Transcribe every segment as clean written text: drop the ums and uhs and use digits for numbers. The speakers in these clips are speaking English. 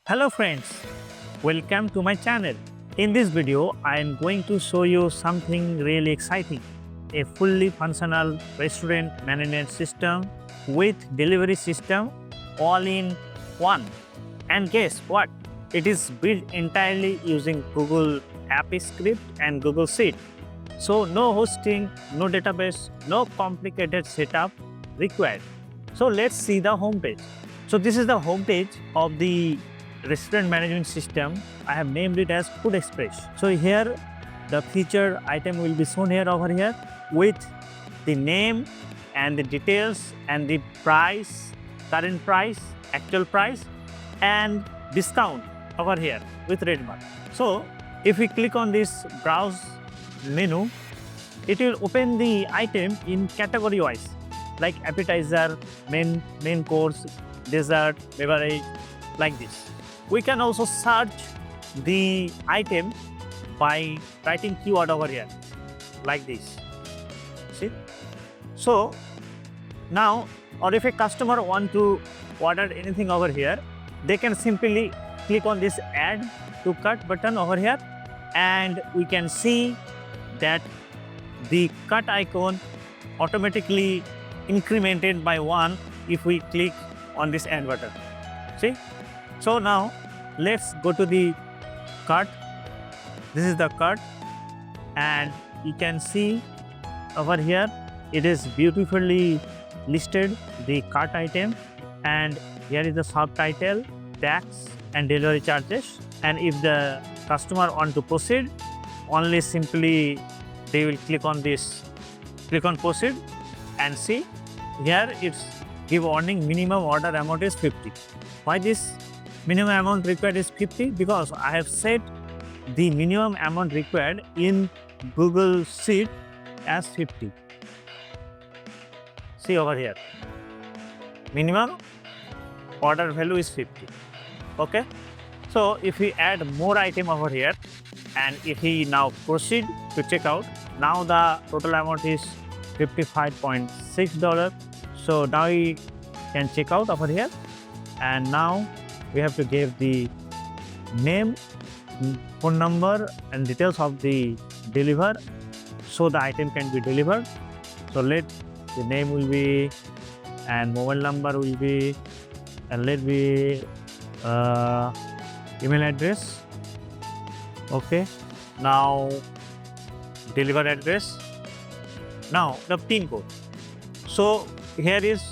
Hello friends, welcome to my channel. In this video, I am going to show you something really exciting. A fully functional restaurant management system with delivery system all in one. And guess what? It is built entirely using Google App Script and Google Sheet. So no hosting, no database, no complicated setup required. So let's see the homepage. So this is the homepage of the restaurant management system. I have named it as FoodExpress. So here the featured item will be shown here over here with the name and the details and the price, current price, actual price and discount over here with red mark. So if we click on this browse menu, it will open the item in category wise like appetizer, main course, dessert, beverage, like this. We can also search the item by writing keyword over here like this. See? So now, or if a customer want to order anything over here, they can simply click on this add to cart button over here and we can see that the cart icon automatically incremented by 1 if we click on this add button. See? So now let's go to the cart. This is the cart and you can see over here it is beautifully listed the cart item and here is the subtitle, tax and delivery charges, and if the customer want to proceed, only simply they will click on proceed and see here it's give warning minimum order amount is 50. Why this minimum amount required is 50? Because I have set the minimum amount required in Google Sheet as 50. See over here, minimum order value is 50. Okay, so if we add more item over here and if we now proceed to check out, now the total amount is $55.6. so now we can check out over here and now we have to give the name, phone number and details of the deliver so the item can be delivered. So let the name will be and mobile number will be and let be email address. Okay, now deliver address. Now the pin code. So here is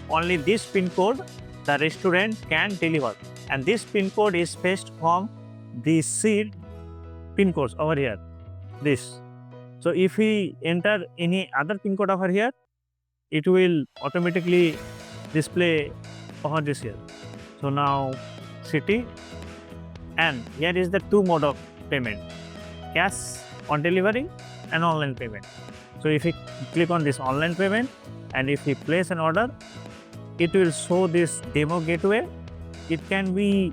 only this pin code the restaurant can deliver and this pin code is fetched from the seed pin codes over here, this. So if we enter any other pin code over here, it will automatically display over this here. So now city, and here is the two mode of payment, cash on delivery and online payment. So if we click on this online payment and if we place an order, it will show this demo gateway. It can be,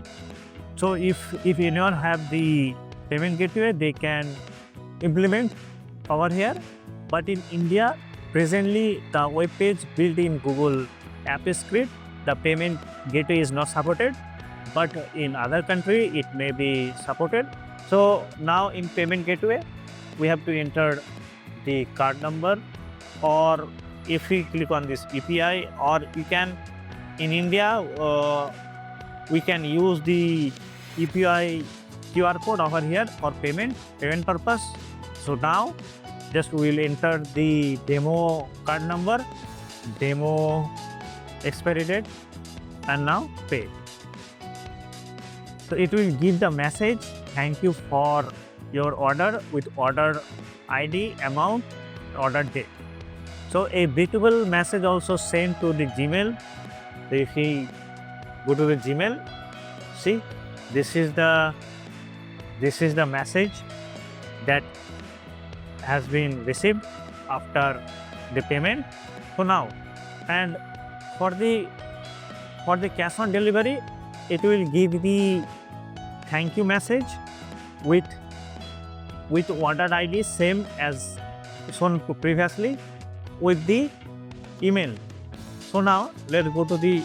so if anyone have the payment gateway, they can implement over here. But in India, presently the web page built in Google App Script, the payment gateway is not supported. But in other country, it may be supported. So now in payment gateway, we have to enter the card number, or if we click on this API, or you can in India we can use the API QR code over here for payment purpose. So now just we will enter the demo card number, demo expiry date and now pay. So it will give the message, thank you for your order with order ID, amount, order date. So a beautiful message also sent to the Gmail. So if we go to the Gmail, see this is the message that has been received after the payment. So now, and for the cash on delivery, it will give the thank you message with order ID same as shown previously with the email. So now let's go to the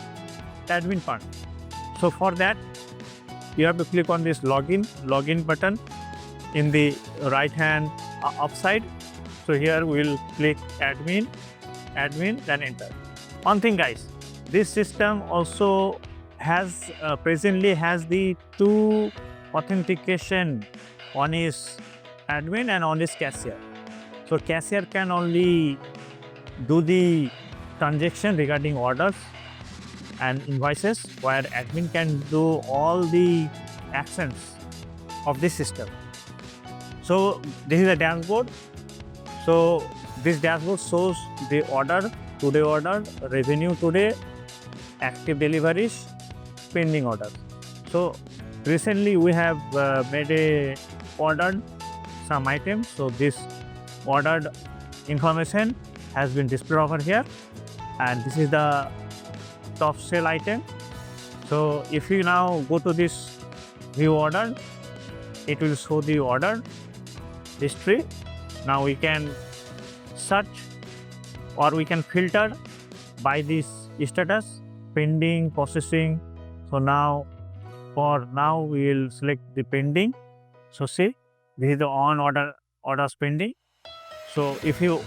admin part. So for that you have to click on this login button in the right hand upside. So here we'll click admin, then enter. One thing guys, this system also has presently has the two authentication. One is admin and one is cashier. So cashier can only do the transaction regarding orders and invoices, where admin can do all the actions of this system. So this is a dashboard. So this dashboard shows the order, today order, revenue today, active deliveries, pending orders. So recently we have ordered some items. So this ordered information has been displayed over here, and this is the top sale item. So if you now go to this view order, it will show the order history. Now we can search or we can filter by this status, pending, processing. So now for now we will select the pending. So see, this is the on orders pending. So if you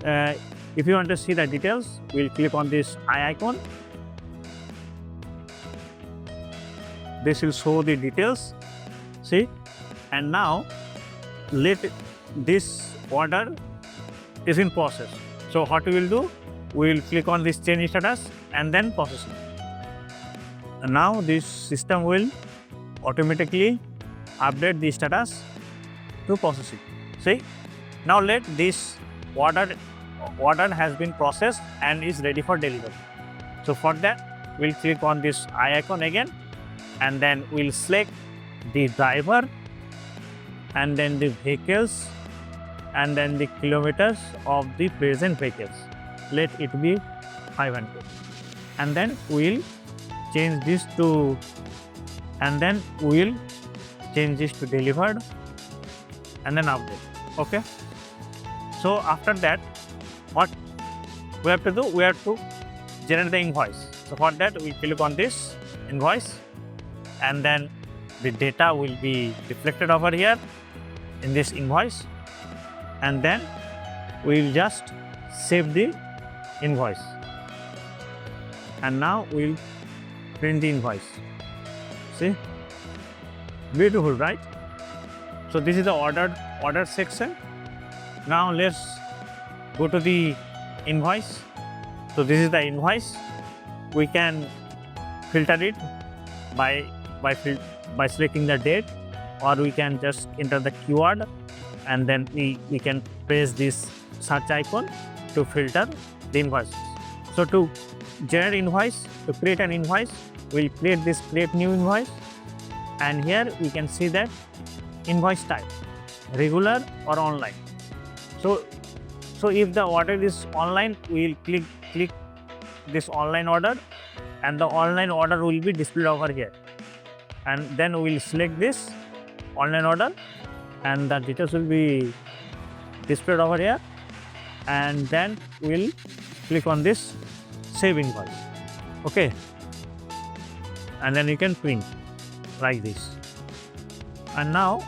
want to see the details, we'll click on this eye icon. This will show the details. See, and now let this order is in process. So what we will do, we will click on this change status and then processing. And now this system will automatically update the status to processing. See, now let this order has been processed and is ready for delivery. So for that, we'll click on this eye icon again, and then we'll select the driver, and then the vehicles, and then the kilometers of the present vehicles. Let it be 500, and then we'll change this to, delivered, and then update. Okay. So after that, what we have to do, we have to generate the invoice. So for that, we click on this invoice, and then the data will be reflected over here in this invoice, and then we'll just save the invoice, and now we'll print the invoice. See, beautiful, right? So this is the order section. Now let's go to the invoice. So this is the invoice. We can filter it by selecting the date, or we can just enter the keyword, and then we can press this search icon to filter the invoices. So to generate invoice, to create an invoice, we'll create new invoice, and here we can see that invoice type, regular or online. So if the order is online, we'll click this online order, and the online order will be displayed over here, and then we'll select this online order, and the details will be displayed over here, and then we'll click on this save invoice. Okay, and then you can print like this. And now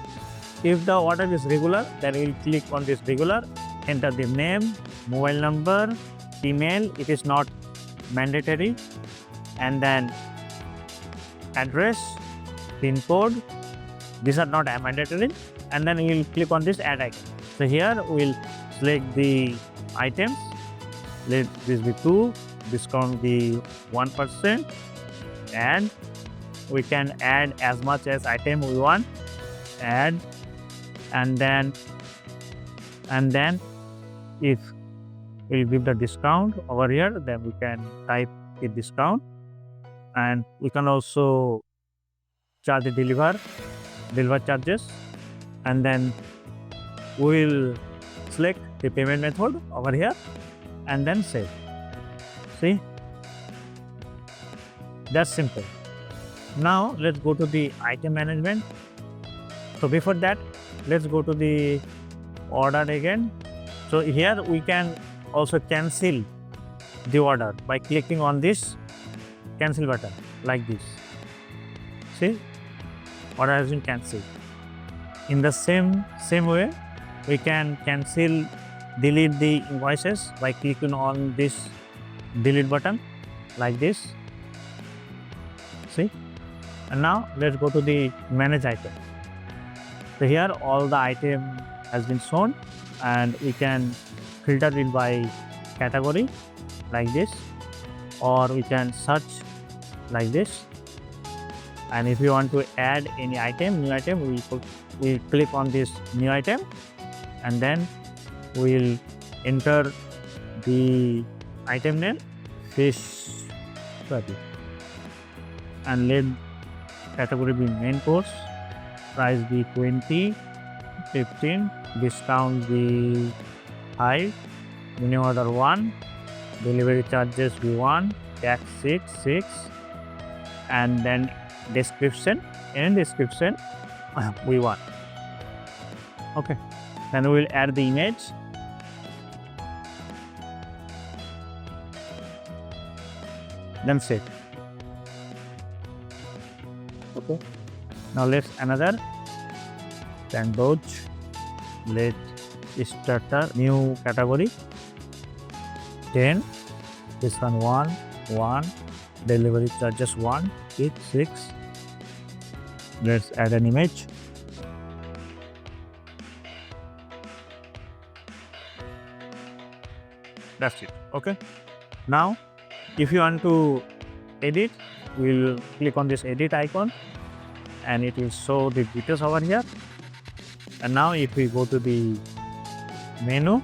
if the order is regular, then we'll click on this regular, enter the name, mobile number, email, it is not mandatory, and then address, pin code, these are not mandatory, and then we'll click on this add icon. So here we'll select the items, let this be 2, discount be 1%, and we can add as much as item we want, add, and then if we'll give the discount over here, then we can type the discount, and we can also charge the deliver charges, and then we'll select the payment method over here, and then save. See, that's simple. Now let's go to the item management. So before that, let's go to the order again. So here we can also cancel the order by clicking on this cancel button like this. See, order has been cancelled. In the same way, we can delete the invoices by clicking on this delete button like this. See? And now let's go to the manage item. So here all the item has been shown, and we can filter it by category like this, or we can search like this. And if you want to add any item, new item, we click on this new item, and then we'll enter the item name fish curry, and let category be main course, price be 20, 15, discount be 5, minimum order 1, delivery charges be 1, tax 6, and then description, we want. Okay, then we will add the image. Then save. Okay, now let's another sandwich. Let starter new category 10, this one 1, delivery charges 1, 6. Let's add an image. That's it. Okay, now if you want to edit, we'll click on this edit icon, and it will show the details over here. And now if we go to the menu,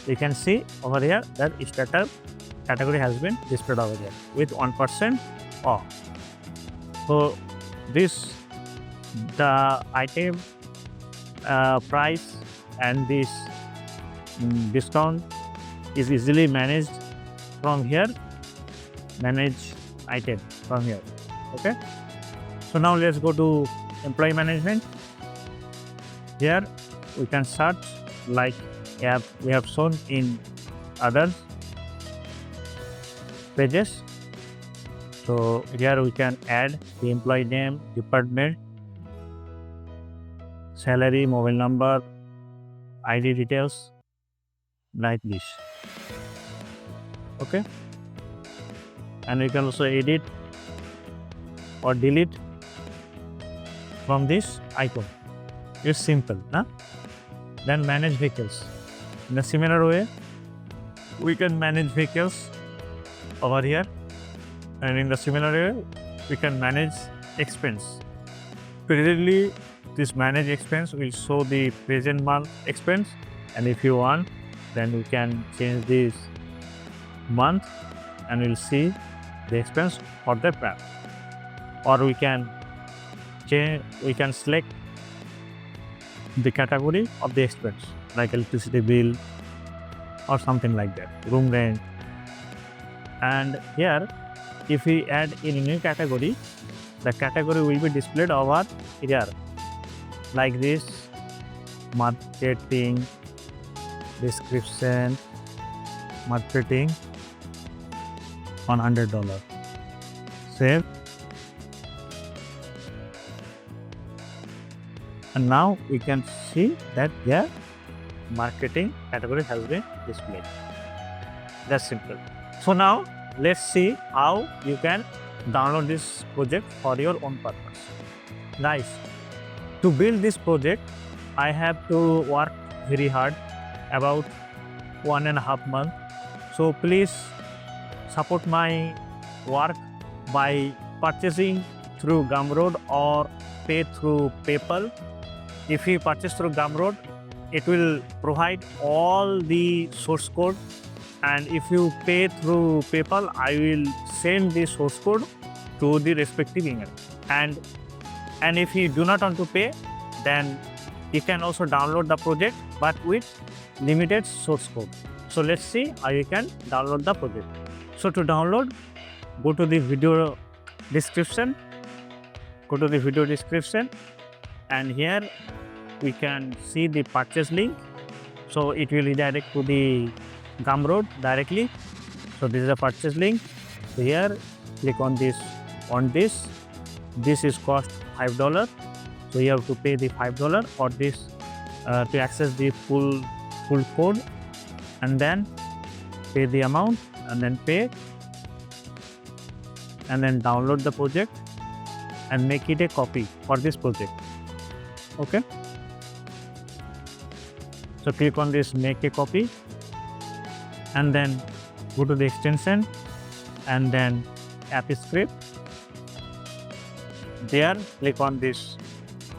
you can see over here that starter category has been displayed over here with 1% off. So this, the item price and this discount is easily managed from here. Manage item from here. Okay, so now let's go to employee management. Here we can search like we have shown in other pages. So here we can add the employee name, department, salary, mobile number, ID details like this. Okay, and we can also edit or delete from this icon. It's simple, nah? Then manage vehicles. In a similar way, we can manage vehicles over here, and in the similar way, we can manage expense. Presently, this manage expense will show the present month expense, and if you want, then we can change this month and we'll see the expense for the month. Or we can select the category of the expense like electricity bill or something like that, room rent. And here if we add in a new category, the category will be displayed over here like this: marketing, description, marketing, $100. Save. And now we can see that here marketing category has been displayed. That's simple. So now let's see how you can download this project for your own purpose. Guys, to build this project, I have to work very hard, about 1.5 months. So please support my work by purchasing through Gumroad or pay through PayPal. If you purchase through Gumroad, it will provide all the source code, and if you pay through PayPal, I will send the source code to the respective email. And if you do not want to pay, then you can also download the project but with limited source code. So let's see how you can download the project. So to download, go to the video description. And here we can see the purchase link. So it will redirect to the Gumroad directly. So this is a purchase link. So here click on this, this is cost $5, so you have to pay the $5 for this to access the full code, and then pay the amount, and then pay, and then download the project and make it a copy for this project. Okay, so click on this make a copy, and then go to the extension, and then app script. There click on this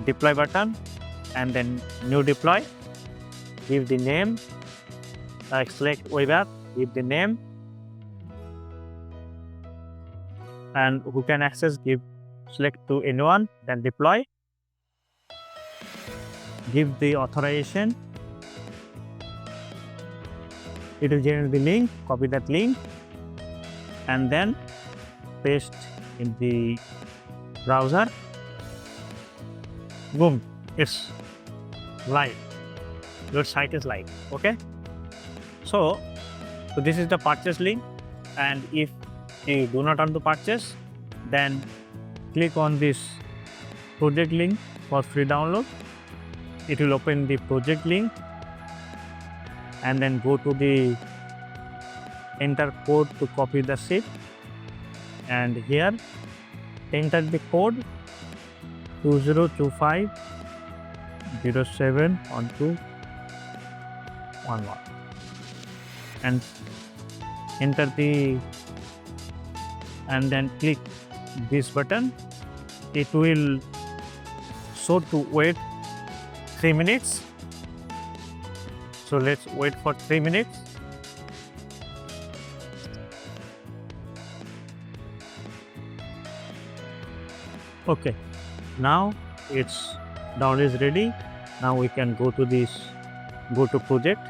deploy button, and then new deploy, give the name, select web app, give the name, and who can access, select to anyone, then deploy, give the authorization. It will generate the link, copy that link, and then paste in the browser. Boom, it's live. Your site is live. Okay, so this is the purchase link, and if you do not want to purchase, then click on this project link for free download. It will open the project link, and then go to the enter code to copy the sheet, and here enter the code 2025071211, and enter the, and then click this button. It will show to wait 3 minutes. So let's wait for 3 minutes. Okay, now it's download is ready. Now we can go to this, go to project,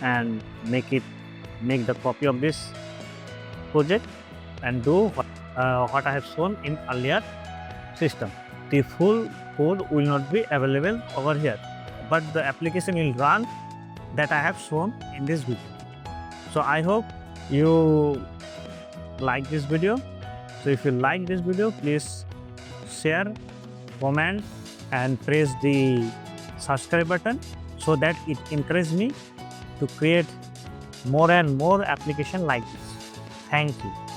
and make the copy of this project, and do what I have shown in earlier system. The full code will not be available over here, but the application will run that I have shown in this video. So I hope you like this video. So if you like this video, please share, comment, and press the subscribe button, so that it encourages me to create more and more applications like this. Thank you.